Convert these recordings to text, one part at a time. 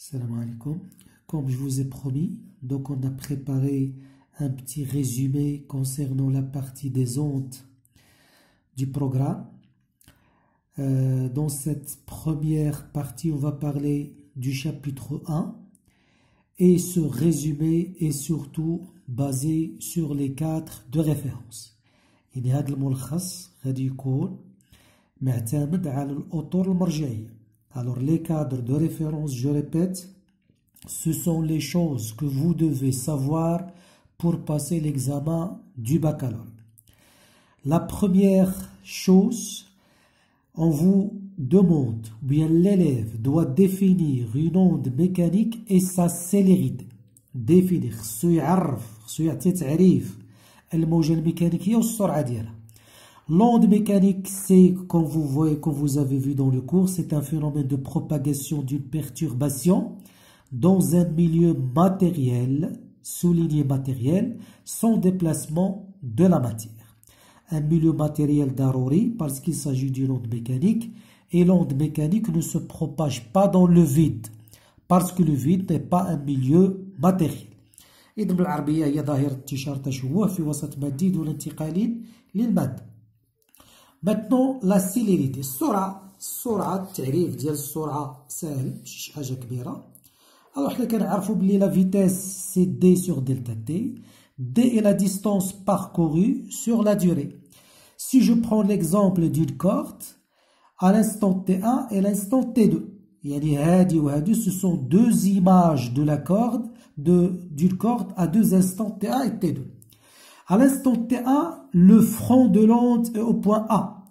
Salam alaikum. Comme je vous ai promis, donc on a préparé un petit résumé concernant la partie des ondes du programme. Dans cette première partie, on va parler du chapitre 1 et ce résumé est surtout basé sur les cadres de référence. يعني هذا الملخص غادي يكون معتمد على الأطر المرجعية. Alors les cadres de référence, je répète, ce sont les choses que vous devez savoir pour passer l'examen du baccalauréat. La première chose, on vous demande, ou bien l'élève doit définir une onde mécanique et sa célérité. définir خصو يعرف خصو يعطي تعريف الموجة الميكانيكية والسرعة ديالها. L'onde mécanique, c'est, comme vous voyez, comme vous avez vu dans le cours, c'est un phénomène de propagation d'une perturbation dans un milieu matériel, souligné matériel, sans déplacement de la matière. Un milieu matériel d'Arori, parce qu'il s'agit d'une onde mécanique, et l'onde mécanique ne se propage pas dans le vide, parce que le vide n'est pas un milieu matériel. إذن بالعربية هي ظاهرة انتشار تشوه في وسط مادي دون انتقال للمادة. Maintenant, la célérité. السرعة التعريف ديال السرعة ساهل ماشي حاجة كبيرة. Alors حنا كنعرفوا بلي la vitesse c'est d sur delta t. d est la distance parcourue sur la durée. Si je prends l'exemple d'une corde, à l'instant t1 et l'instant t2. يعني هادي وهادي ce sont deux images de la corde d'une corde à deux instants t1 et t2. À l'instant t1, le front de l'onde est au point A.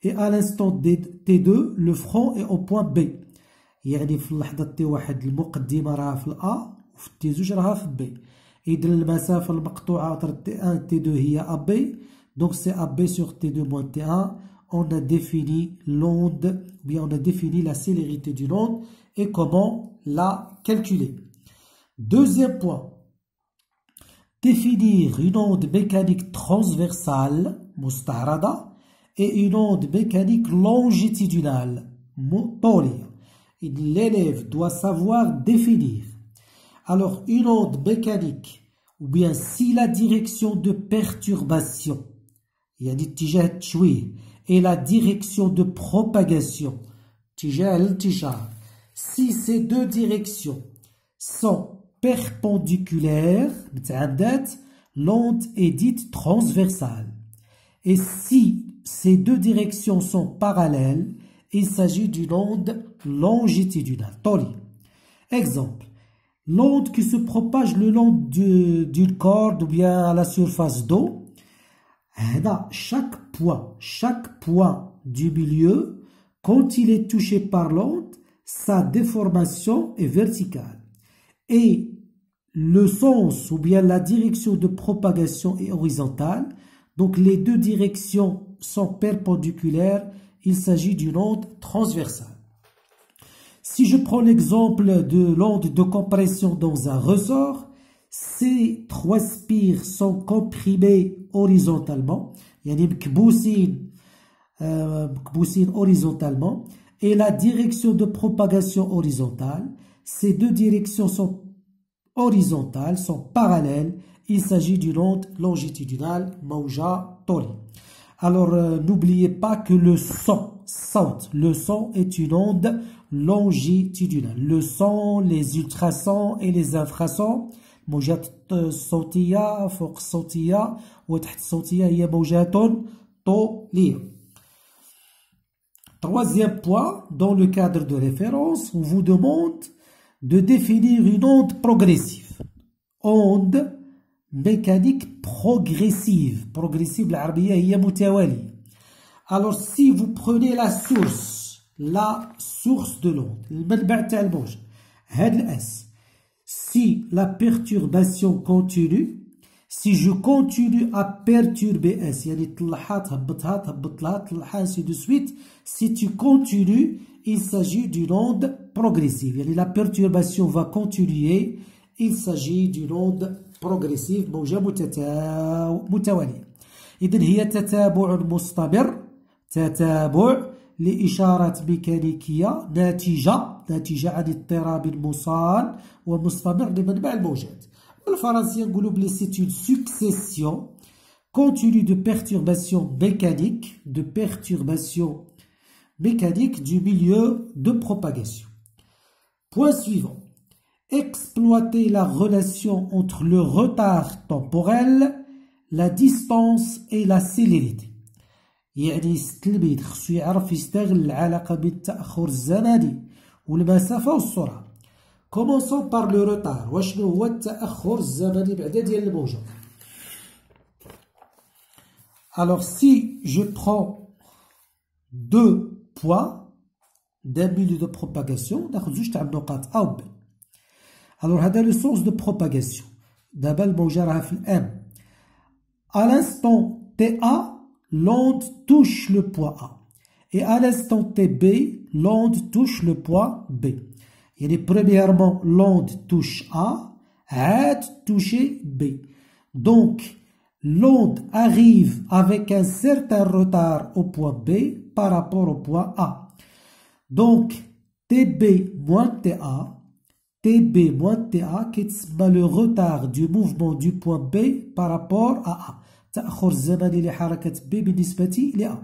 Et à l'instant t2, le front est au point B. يعني في اللحظة t1 المقدمة راها في A وفي t2 راها في B. إذن المسافة المقطوعة entre t1 et t2 هي AB. Donc c'est AB sur t2 moins t1. On a défini l'onde, bien on a défini la célérité d'une onde et comment la calculer. Deuxième point. Définir une onde mécanique transversale, مستعرضة, et une onde mécanique longitudinale, طولية. L'élève doit savoir définir. Alors, une onde mécanique, ou bien si la direction de perturbation, يعني اتجاه التشويه, et la direction de propagation, اتجاه الانتشار, si ces deux directions sont perpendiculaire, l'onde est dite transversale. Et si ces deux directions sont parallèles, il s'agit d'une onde longitudinale. Exemple, l'onde qui se propage le long d'une corde ou bien à la surface d'eau, chaque point du milieu, quand il est touché par l'onde, sa déformation est verticale. Et le sens ou bien la direction de propagation est horizontale. Donc les deux directions sont perpendiculaires. Il s'agit d'une onde transversale. Si je prends l'exemple de l'onde de compression dans un ressort, ces trois spires sont comprimés horizontalement. يعني مكبوسين horizontalement. Et la direction de propagation horizontale. Ces deux directions sont horizontales, sont parallèles. Il s'agit d'une onde longitudinale, موجة طولية. Alors, n'oubliez pas que le son est une onde longitudinale. Le son, les ultrasons et les infrasons, موجات صوتية فوق الصوتية وتحت الصوتية هي موجات طولية. Troisième point, dans le cadre de référence, on vous demande de définir une onde progressive. Onde mécanique progressive. Progressive, l'arabiya hiya mutawaliya. Alors, si vous prenez la source de l'onde, المنبع تاع الموجة, هاد الأس, si la perturbation continue, si je continue à perturber S, يعني طلعها تهبطها تهبط لها طلعها ainsi de suite, si tu continues, il s'agit d'une onde progressive. يعني la perturbation va continuer, il s'agit d'une onde progressive موجة متوالية. إذن هي تتابع مستمر، تتابع لإشارات ميكانيكية ناتجة ناتجة عن اضطراب مصان ومستمر لمنبع الموجات. بالفرنسية نقولوا بلي c'est une succession continue de perturbations mécaniques du milieu de propagation. Point suivant. Exploiter la relation entre le retard temporel, la distance et la célérité. يعني التلميذ خصو يعرف يستغل العلاقة بين التأخر الزمني والمسافة والسرعة. Commençons par le retard. وشنو هو التأخر الزمني بعدا ديال الموجة؟ Alors si je prends deux points d'un milieu de propagation, ناخذ جوج تاع النقاط A و B. Alors هذا le sens de propagation. دابا الموجة راها في الام. À l'instant TA, l'onde touche le point A. Et à l'instant TB, l'onde touche le point B. Et premièrement, l'onde touche A, عاد toucher B. Donc, l'onde arrive avec un certain retard au point B par rapport au point A. Donc, TB moins TA, qui est le retard du mouvement du point B par rapport à A. التأخر الزمني لحركة B بالنسبة ل A.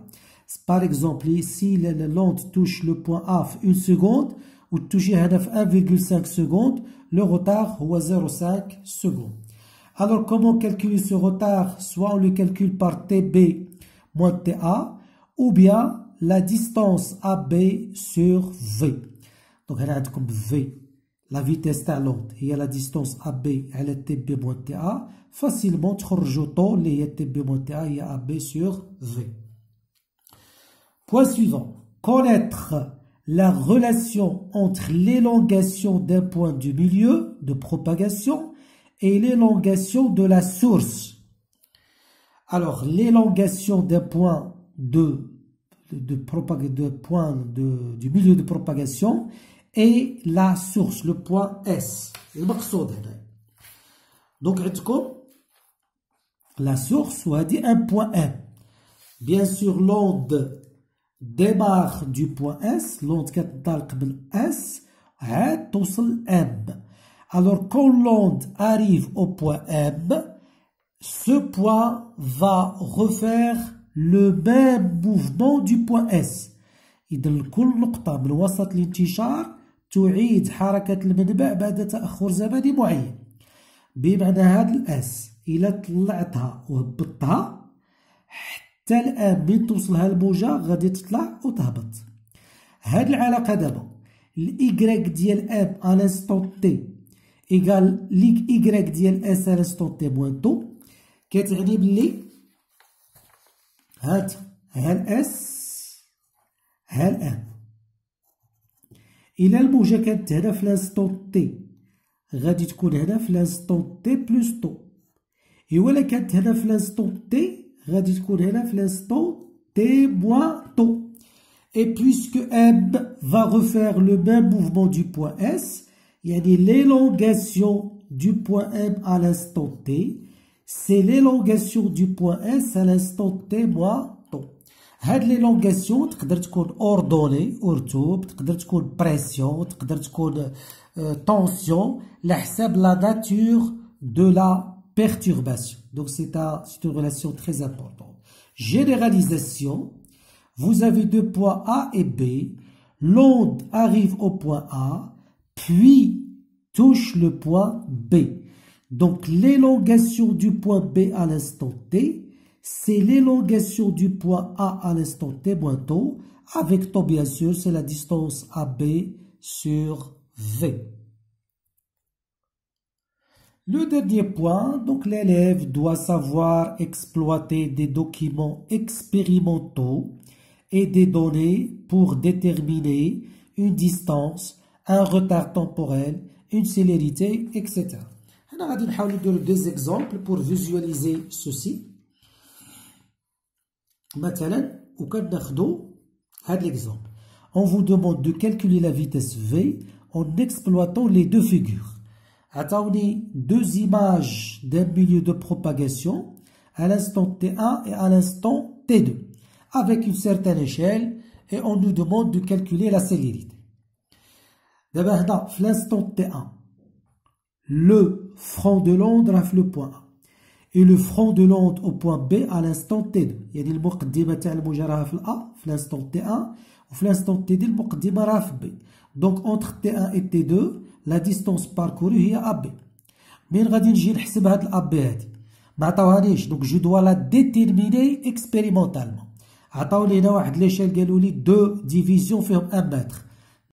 Par exemple, ici, l'onde touche le point A في 1 seconde, ou touche هنا في 1,5 secondes, le retard هو 0,5 secondes. Alors, comment calculer ce retard? Soit on le calcule par TB moins TA, ou bien la distance AB sur V. Donc, هنا عندكم V, la vitesse تاع l'onde هي la distance AB على TB moins TA. Facilement تخرجوا طو اللي هي TB moins TA هي AB sur V. Point suivant. Connaître la relation entre l'élongation d'un point du milieu de propagation et l'élongation de la source. Alors, l'élongation d'un point du milieu de propagation et la source, le point S. Donc, la source, on dit un point M. Bien sûr, l'onde démarre du point S, l'onde qui est S, elle توصل M. Alors, quand l'onde arrive au point M, ce point va refaire le même mouvement du point S. إذا كل نقطة من وسط الانتشار تعيد حركة المنبع بعد تأخر زمني معين. بمعنى هذا الأس إلا طلعتها وهبطتها حتى الآن من توصلها الموجة غادي تطلع وتهبط. هاد العلاقة دابا الإيكغيك ديال ام à l'instant T إيكال l'Y ديال اس à l'instant T moins tôt كتعني بلي هاد ها الأس ها الآن. إلا الموجة كانت هنا في l'instant T غادي تكون هنا في l'instant T plus tôt. إلا كانت هنا في l'instant T غادي تكون هنا في l'instant T moins tôt. Et puisque M va refaire le même mouvement du point S, يعني l'élongation du point M à l'instant T, c'est l'élongation du point S à l'instant T moins tôt. هاد l'élongation تقدر تكون ordonnée أرتوب، تقدر تكون pression، تقدر تكون tension على حساب la nature de la perturbation. Donc c'est une relation très importante. Généralisation. Vous avez deux points A et B. L'onde arrive au point A, puis touche le point B. Donc l'élongation du point B à l'instant T, c'est l'élongation du point A à l'instant T moins tôt. Avec taux, bien sûr, c'est la distance AB sur V. Le dernier point, donc l'élève doit savoir exploiter des documents expérimentaux et des données pour déterminer une distance, un retard temporel, une célérité, etc. On va donner deux exemples pour visualiser ceci. Maintenant, on vous demande de calculer la vitesse V en exploitant les deux figures. Attendez deux images d'un milieu de propagation à l'instant T1 et à l'instant T2 avec une certaine échelle et on nous demande de calculer la célérité. دابا هنا في l'instant T1 le front de l'onde راه في le point A et le front de l'onde au point B à l'instant T2 يعني المقدمة تاع الموجة راها في A في l'instant T1 وفي l'instant T2 المقدمة راها في B donc entre T1 et T2 la distance parcourue هي AB منين غادي نجي نحسب هاد الAB هادي ما عطاوهانيش donc je dois la déterminer expérimentalement عطاوني هنا واحد ليشيل قالوا لي 2 ديفيزيون فيهم 1 متر